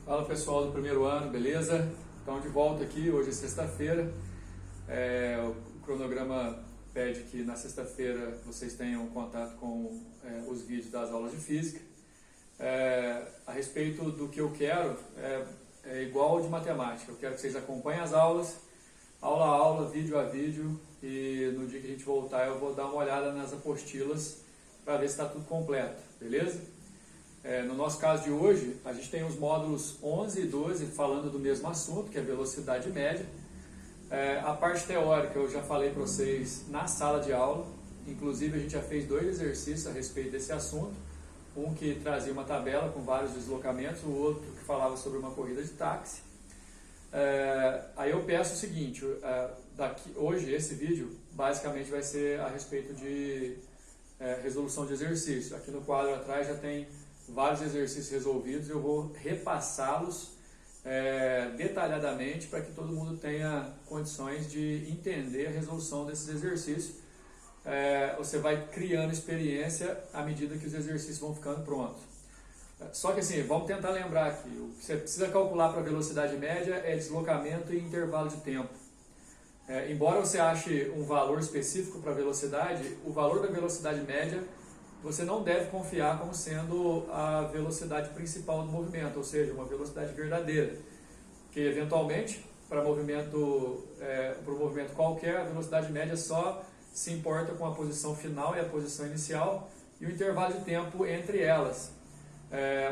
Fala pessoal do primeiro ano, beleza? Então de volta aqui, hoje é sexta-feira. O cronograma pede que na sexta-feira vocês tenham contato com os vídeos das aulas de física. A respeito do que eu quero, é igual de matemática. Eu quero que vocês acompanhem as aulas, aula a aula, vídeo a vídeo, e no dia que a gente voltar eu vou dar uma olhada nas apostilas para ver se está tudo completo, beleza? No nosso caso de hoje, a gente tem os módulos 11 e 12 falando do mesmo assunto, que é velocidade média. A parte teórica eu já falei para vocês na sala de aula, inclusive a gente já fez 2 exercícios a respeito desse assunto, um que trazia uma tabela com vários deslocamentos, o outro que falava sobre uma corrida de táxi. Aí eu peço o seguinte, hoje esse vídeo basicamente vai ser a respeito de resolução de exercício. Aqui no quadro atrás já tem vários exercícios resolvidos, eu vou repassá-los detalhadamente para que todo mundo tenha condições de entender a resolução desses exercícios. Você vai criando experiência à medida que os exercícios vão ficando prontos. Só que assim, vamos tentar lembrar aqui, o que você precisa calcular para a velocidade média é deslocamento e intervalo de tempo. Embora você ache um valor específico para a velocidade, o valor da velocidade média você não deve confiar como sendo a velocidade principal do movimento, ou seja, uma velocidade verdadeira. Porque, eventualmente, para um movimento qualquer, a velocidade média só se importa com a posição final e a posição inicial e o intervalo de tempo entre elas.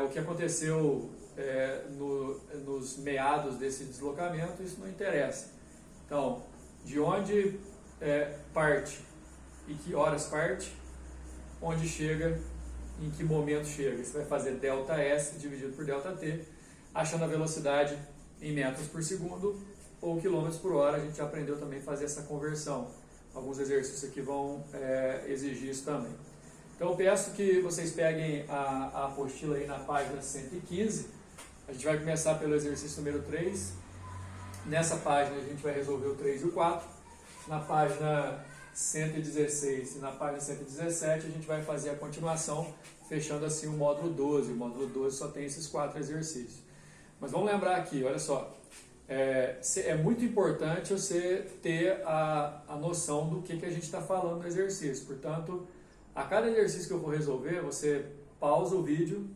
O que aconteceu nos meados desse deslocamento, isso não interessa. Então, de onde parte e que horas parte, onde chega, em que momento chega. Você vai fazer ΔS dividido por ΔT, achando a velocidade em metros por segundo ou quilômetros por hora. A gente já aprendeu também a fazer essa conversão. Alguns exercícios aqui vão exigir isso também. Então eu peço que vocês peguem a apostila aí na página 115. A gente vai começar pelo exercício número 3. Nessa página a gente vai resolver o 3 e o 4. Na página 116 e na página 117 a gente vai fazer a continuação, fechando assim o módulo 12. O módulo 12 só tem esses 4 exercícios. Mas vamos lembrar aqui, olha só, é muito importante você ter a noção do que a gente está falando no exercício. Portanto, a cada exercício que eu vou resolver, você pausa o vídeo,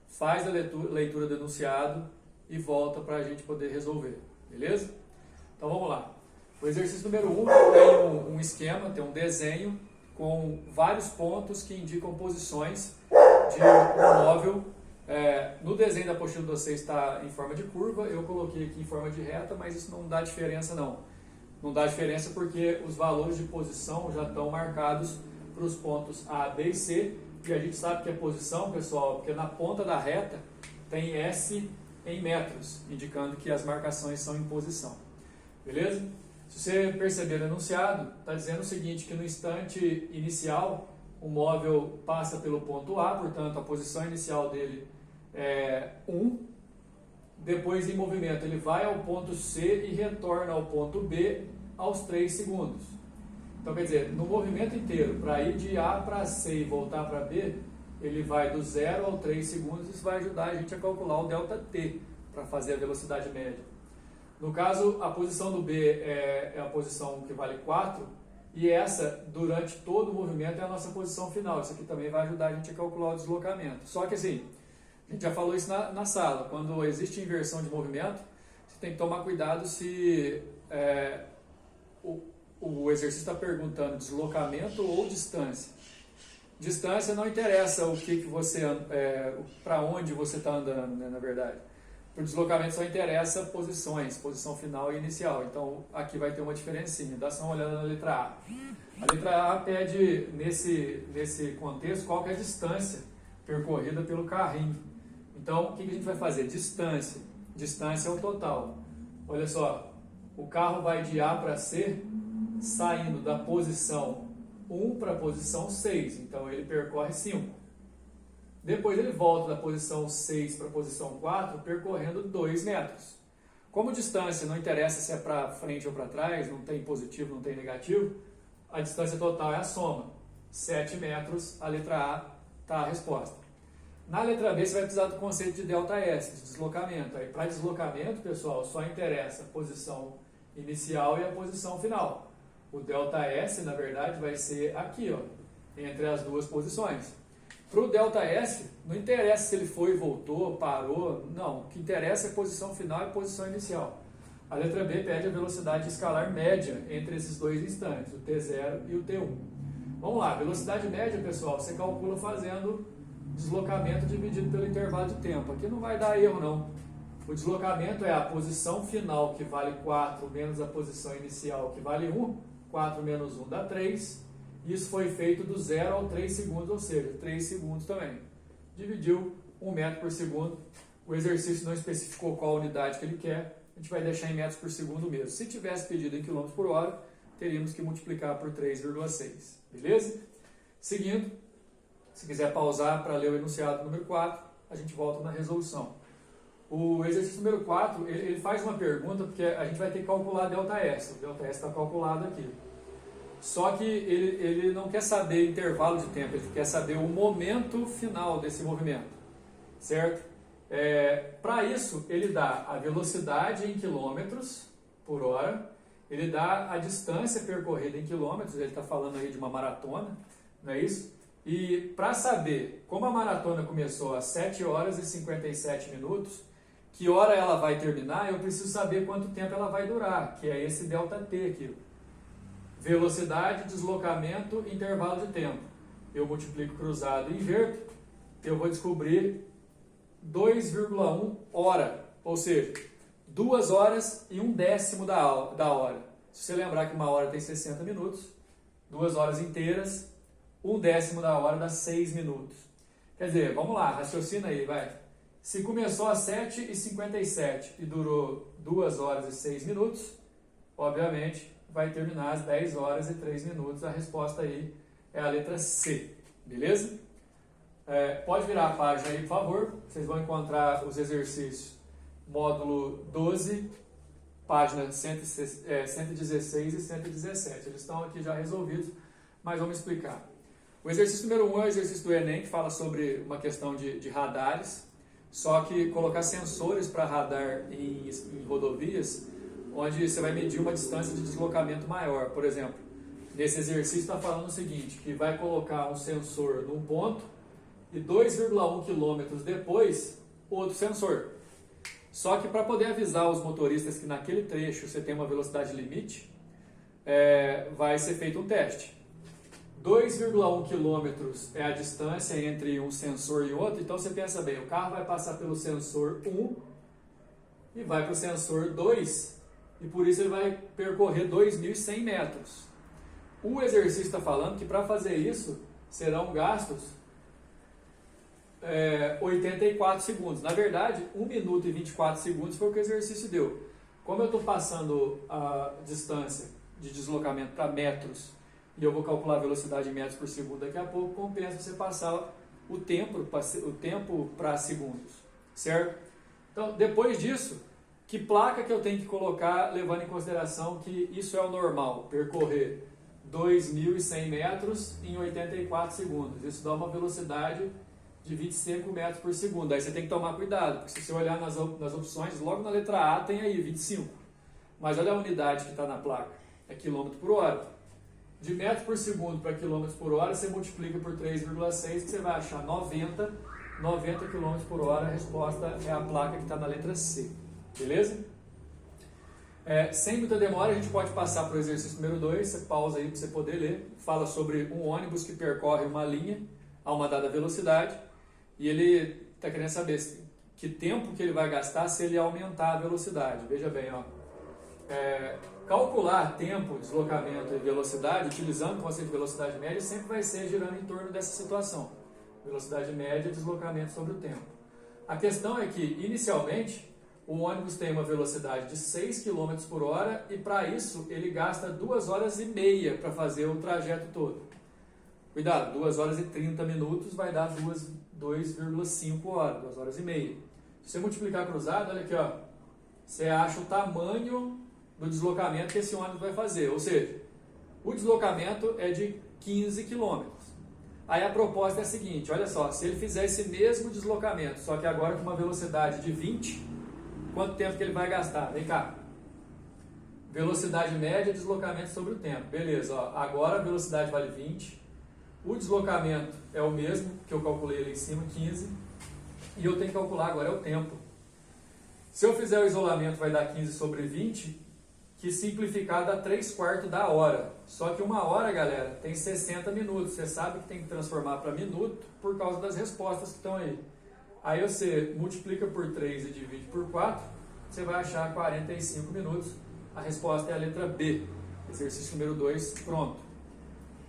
faz a leitura do enunciado e volta para a gente poder resolver, beleza? Então vamos lá. O exercício número 1 tem um esquema, tem um desenho com vários pontos que indicam posições de um móvel. No desenho da apostila de vocês está em forma de curva, eu coloquei aqui em forma de reta, mas isso não dá diferença não. Não dá diferença porque os valores de posição já estão marcados para os pontos A, B e C, e a gente sabe que é posição, pessoal, porque na ponta da reta tem S em metros, indicando que as marcações são em posição. Beleza? Se você perceber no enunciado, está dizendo o seguinte, que no instante inicial, o móvel passa pelo ponto A, portanto, a posição inicial dele é 1. Depois, em movimento, ele vai ao ponto C e retorna ao ponto B aos 3 segundos. Então, quer dizer, no movimento inteiro, para ir de A para C e voltar para B, ele vai do 0 ao 3 segundos. Isso vai ajudar a gente a calcular o ΔT, para fazer a velocidade média. No caso, a posição do B é a posição que vale 4, e essa, durante todo o movimento, é a nossa posição final. Isso aqui também vai ajudar a gente a calcular o deslocamento. Só que assim, a gente já falou isso na sala, quando existe inversão de movimento, você tem que tomar cuidado se o exercício está perguntando deslocamento ou distância. Distância não interessa o que você para onde você está andando, né, na verdade. Para o deslocamento só interessa posições, posição final e inicial. Então aqui vai ter uma diferencinha. Dá só uma olhada na letra A. A letra A pede, nesse contexto, qual que é a distância percorrida pelo carrinho. Então o que a gente vai fazer? Distância. Distância é o total. Olha só, o carro vai de A para C, saindo da posição 1 para a posição 6. Então ele percorre 5. Depois ele volta da posição 6 para a posição 4, percorrendo 2 metros. Como distância não interessa se é para frente ou para trás, não tem positivo, não tem negativo, a distância total é a soma. 7 metros, a letra A está a resposta. Na letra B, você vai precisar do conceito de ΔS, de deslocamento. Aí, para deslocamento, pessoal, só interessa a posição inicial e a posição final. O ΔS, na verdade, vai ser aqui, ó, entre as duas posições. Para o ΔS, não interessa se ele foi, voltou, parou, não. O que interessa é a posição final e a posição inicial. A letra B pede a velocidade escalar média entre esses dois instantes, o T0 e o T1. Vamos lá, velocidade média, pessoal, você calcula fazendo deslocamento dividido pelo intervalo de tempo. Aqui não vai dar erro, não. O deslocamento é a posição final, que vale 4, menos a posição inicial, que vale 1. 4 menos 1 dá 3. Isso foi feito do 0 ao 3 segundos, ou seja, 3 segundos também. Dividiu 1 metro por segundo. O exercício não especificou qual unidade que ele quer. A gente vai deixar em metros por segundo mesmo. Se tivesse pedido em quilômetros por hora, teríamos que multiplicar por 3,6. Beleza? Seguindo, se quiser pausar para ler o enunciado número 4, a gente volta na resolução. O exercício número 4, ele faz uma pergunta, porque a gente vai ter que calcular ΔS. O ΔS está calculado aqui. Só que ele não quer saber intervalo de tempo, ele quer saber o momento final desse movimento. Certo? Para isso, ele dá a velocidade em quilômetros por hora, ele dá a distância percorrida em quilômetros, ele está falando aí de uma maratona, não é isso? E para saber como a maratona começou às 7 horas e 57 minutos, que hora ela vai terminar, eu preciso saber quanto tempo ela vai durar, que é esse ΔT aqui. Velocidade, deslocamento, intervalo de tempo. Eu multiplico cruzado e inverto, eu vou descobrir 2,1 hora, ou seja, 2 horas e 1/10 da hora. Se você lembrar que uma hora tem 60 minutos, 2 horas inteiras, 1/10 da hora dá 6 minutos. Quer dizer, vamos lá, raciocina aí, vai. Se começou às 7h57 e durou 2 horas e 6 minutos, obviamente vai terminar às 10 horas e 3 minutos. A resposta aí é a letra C, beleza? Pode virar a página aí, por favor. Vocês vão encontrar os exercícios módulo 12, páginas 116 e 117. Eles estão aqui já resolvidos, mas vamos explicar. O exercício número 1 é o exercício do Enem, que fala sobre uma questão de radares, só que colocar sensores para radar em rodovias, onde você vai medir uma distância de deslocamento maior. Por exemplo, nesse exercício está falando o seguinte, que vai colocar um sensor num ponto e 2,1 km depois, outro sensor. Só que para poder avisar os motoristas que naquele trecho você tem uma velocidade limite, vai ser feito um teste. 2,1 km é a distância entre um sensor e outro, então você pensa bem, o carro vai passar pelo sensor 1 e vai para o sensor 2, e por isso ele vai percorrer 2.100 metros. O exercício está falando que para fazer isso serão gastos 84 segundos. Na verdade, 1 minuto e 24 segundos foi o que o exercício deu. Como eu estou passando a distância de deslocamento para metros e eu vou calcular a velocidade em metros por segundo daqui a pouco, compensa você passar o tempo para segundos, certo? Então, depois disso, que placa que eu tenho que colocar, levando em consideração que isso é o normal, percorrer 2.100 metros em 84 segundos. Isso dá uma velocidade de 25 metros por segundo. Aí você tem que tomar cuidado, porque se você olhar nas opções, logo na letra A tem aí 25. Mas olha a unidade que está na placa, é quilômetro por hora. De metro por segundo para quilômetros por hora, você multiplica por 3,6, que você vai achar 90 km por hora. A resposta é a placa que está na letra C. Beleza? Sem muita demora, a gente pode passar para o exercício número 2. Você pausa aí para você poder ler. Fala sobre um ônibus que percorre uma linha a uma dada velocidade. E ele está querendo saber que tempo que ele vai gastar se ele aumentar a velocidade. Veja bem, ó. Calcular tempo, deslocamento e velocidade, utilizando o conceito de velocidade média, sempre vai ser girando em torno dessa situação. Velocidade média, deslocamento sobre o tempo. A questão é que, inicialmente, o ônibus tem uma velocidade de 6 km por hora e, para isso, ele gasta 2 horas e meia para fazer o trajeto todo. Cuidado, 2 horas e 30 minutos vai dar 2,5 horas, 2 horas e meia. Se você multiplicar cruzado, olha aqui, ó, você acha o tamanho do deslocamento que esse ônibus vai fazer. Ou seja, o deslocamento é de 15 km. Aí a proposta é a seguinte, olha só, se ele fizer esse mesmo deslocamento, só que agora com uma velocidade de 20, quanto tempo que ele vai gastar? Vem cá. Velocidade média, deslocamento sobre o tempo. Beleza, ó, agora a velocidade vale 20, o deslocamento é o mesmo, que eu calculei ali em cima, 15, e eu tenho que calcular agora é o tempo. Se eu fizer o isolamento vai dar 15 sobre 20, que simplificado dá 3/4 da hora. Só que uma hora, galera, tem 60 minutos. Você sabe que tem que transformar para minuto por causa das respostas que estão aí. Aí você multiplica por 3 e divide por 4, você vai achar 45 minutos. A resposta é a letra B. Exercício número 2, pronto.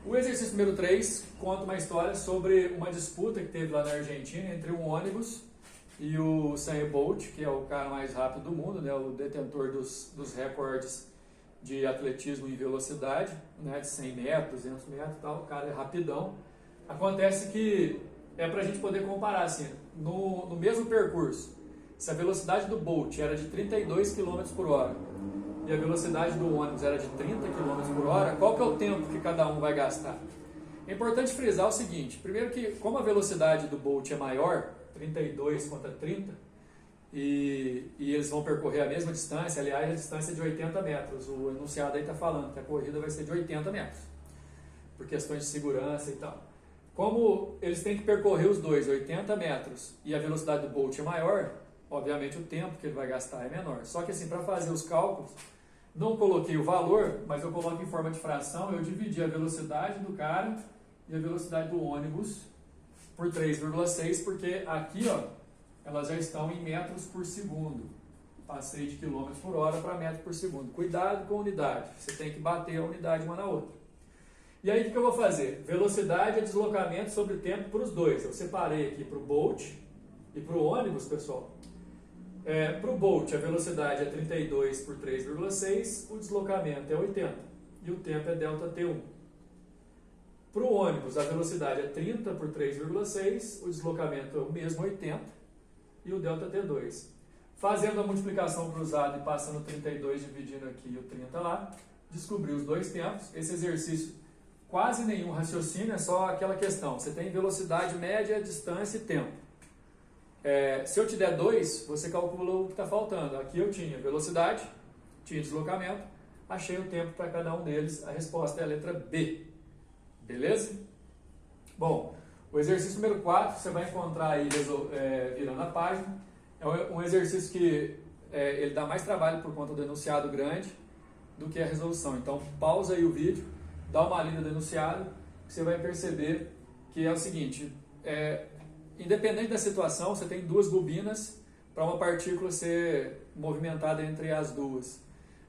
O exercício número 3 conta uma história sobre uma disputa que teve lá na Argentina entre um ônibus e o Usain Bolt, que é o cara mais rápido do mundo, né, o detentor dos recordes de atletismo em velocidade, né, de 100 metros, 200 metros e tal, o cara é rapidão. Acontece que é para a gente poder comparar, assim, no mesmo percurso, se a velocidade do Bolt era de 32 km por hora e a velocidade do ônibus era de 30 km por hora, qual que é o tempo que cada um vai gastar? É importante frisar o seguinte, primeiro que como a velocidade do Bolt é maior, 32 contra 30, e eles vão percorrer a mesma distância, aliás, a distância é de 80 metros. O enunciado aí está falando que a corrida vai ser de 80 metros, por questões de segurança e tal. Como eles têm que percorrer os dois 80 metros e a velocidade do Bolt é maior, obviamente o tempo que ele vai gastar é menor. Só que assim, para fazer os cálculos, não coloquei o valor, mas eu coloco em forma de fração, eu dividi a velocidade do cara e a velocidade do ônibus por 3,6, porque aqui, ó, elas já estão em metros por segundo. Passei de quilômetros por hora para metros por segundo. Cuidado com a unidade, você tem que bater a unidade uma na outra. E aí o que eu vou fazer? Velocidade é deslocamento sobre tempo para os dois. Eu separei aqui para o Bolt e para o ônibus, pessoal. Para o Bolt a velocidade é 32 por 3,6, o deslocamento é 80 e o tempo é delta T1. Para o ônibus, a velocidade é 30 por 3,6, o deslocamento é o mesmo, 80, e o delta T2. Fazendo a multiplicação cruzada e passando 32, dividindo aqui e o 30 lá, descobri os dois tempos. Esse exercício, quase nenhum raciocínio, é só aquela questão. Você tem velocidade média, distância e tempo. Se eu te der 2, você calcula o que está faltando. Aqui eu tinha velocidade, tinha deslocamento, achei o tempo para cada um deles. A resposta é a letra B. Beleza? Bom, o exercício número 4 você vai encontrar aí virando a página. É um exercício que ele dá mais trabalho por conta do enunciado grande do que a resolução. Então pausa aí o vídeo, dá uma lida do enunciado, que você vai perceber que é o seguinte, independente da situação, você tem duas bobinas para uma partícula ser movimentada entre as duas.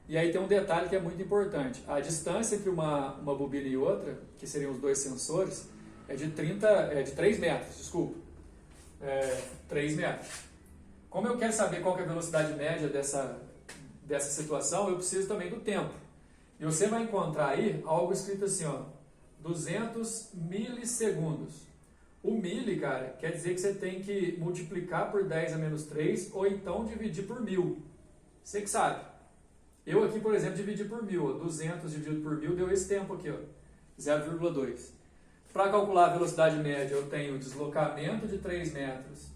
E aí tem um detalhe que é muito importante. A distância entre uma bobina e outra, que seriam os dois sensores, é de 3 metros, desculpa. 3 metros. Como eu quero saber qual que é a velocidade média dessa situação, eu preciso também do tempo. E você vai encontrar aí algo escrito assim, ó, 200 milissegundos. O mili, cara, quer dizer que você tem que multiplicar por 10 a menos 3 ou então dividir por 1000. Você que sabe. Eu aqui, por exemplo, dividi por 1000. Ó, 200 dividido por 1000 deu esse tempo aqui, 0,2. Para calcular a velocidade média, eu tenho deslocamento de 3 metros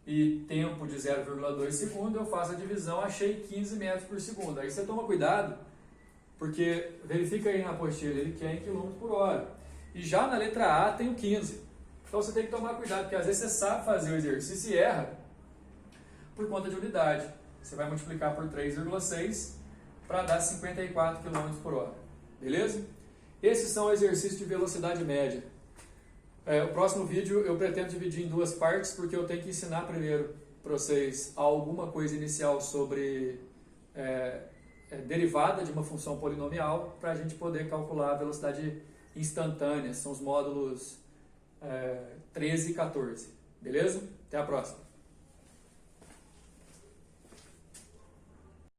e tempo de 0,2 segundo. Eu faço a divisão, achei 15 metros por segundo. Aí você toma cuidado, porque verifica aí na apostila, ele quer em km por hora. E já na letra A tem o 15. Então você tem que tomar cuidado, porque às vezes você sabe fazer o exercício e erra por conta de unidade. Você vai multiplicar por 3,6 para dar 54 km por hora. Beleza? Esses são exercícios de velocidade média. O próximo vídeo eu pretendo dividir em duas partes, porque eu tenho que ensinar primeiro para vocês alguma coisa inicial sobre derivada de uma função polinomial, para a gente poder calcular a velocidade instantânea. São os módulos 13 e 14. Beleza? Até a próxima.